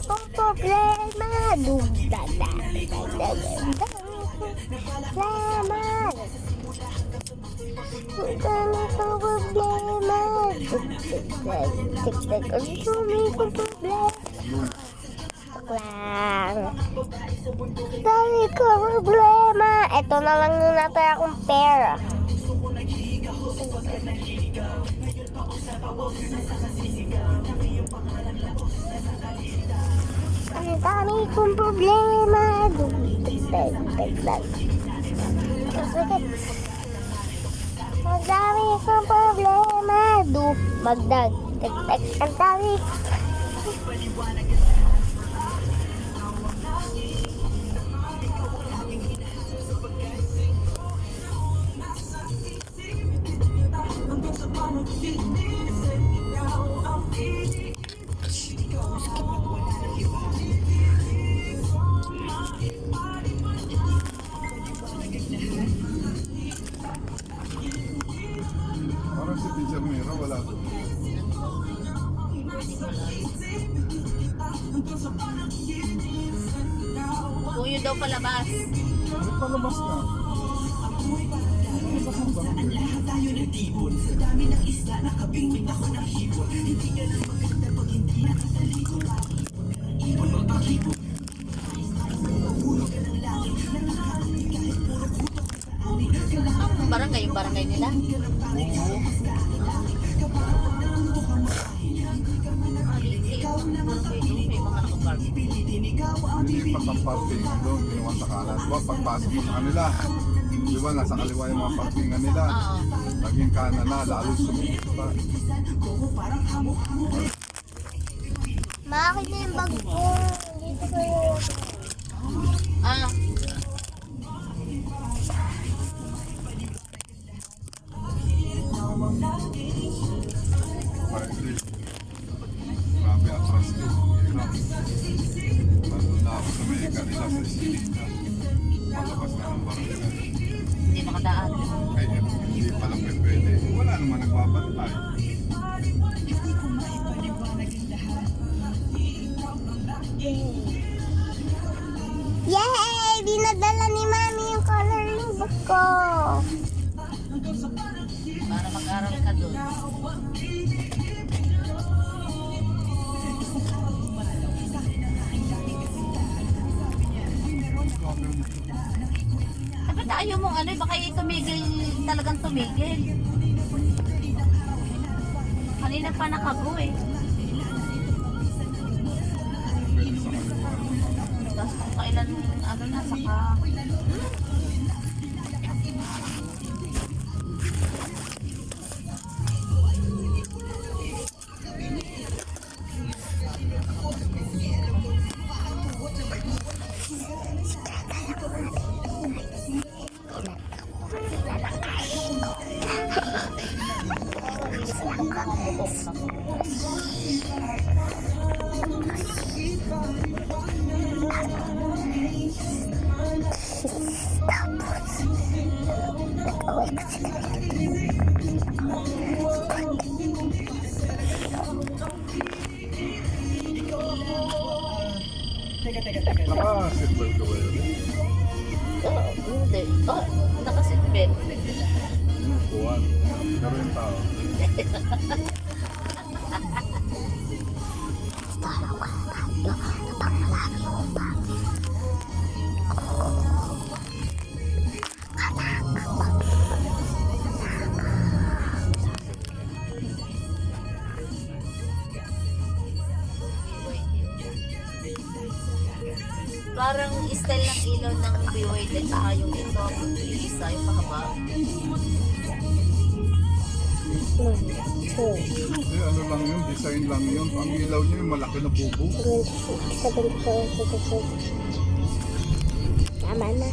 kong problema. Dugdada. Problema. Ang dami kong problema. Dugdada. Ang dami kong problema. Lang. Dami kong problema. Ito na lang yung nataya akong pera. Ang dami kong problema. Dagdag. Ang dami kong problema. Magdag. Dagdag. Ang dami. Parang si Teacher Mira, wala doon. Kuyo daw palabas. Ano palabas na? Palabas ang barangay. Ang barangay, yung barangay nila. Oo. May mga nakaparking. Hindi pagpaparking doon, ginawa sa kanan. Diba, pagpasok mo sa kanila, di ba, nasa kaliwa yung mga parkingan nila. Oo. Naging kanan na, lalo sumikip pa. Makakit na yung bag ko. Dito ko yun. Ah, Parang grabe atras ko. Hirap. Nandun na ako sa may kanila sa Silina. Palabas na ng barangay. hindi makadaan. Ay, hindi pala pwede. Wala naman nagbabantay. Yay! Dinadala ni Mami yung coloring book ko. Para mag-aral ka doon. Dapat ayaw mong ano, baka tumigil, talagang tumigil. Kanina pa nakago eh. Pwede sa kaliwa. Tapos kung kailan, ano na, saka... Naka-seatbelt ka ba yun? Hindi. Oh, nakaseatbelt. Inupuan. Pero yung tao. Parang style ng ilaw ng BYD at yung ito, yung isa, yung pahaba. Hindi, ano lang yun, design lang yun. Ang ilaw niya yung malaki na bubo. 74. Tama na.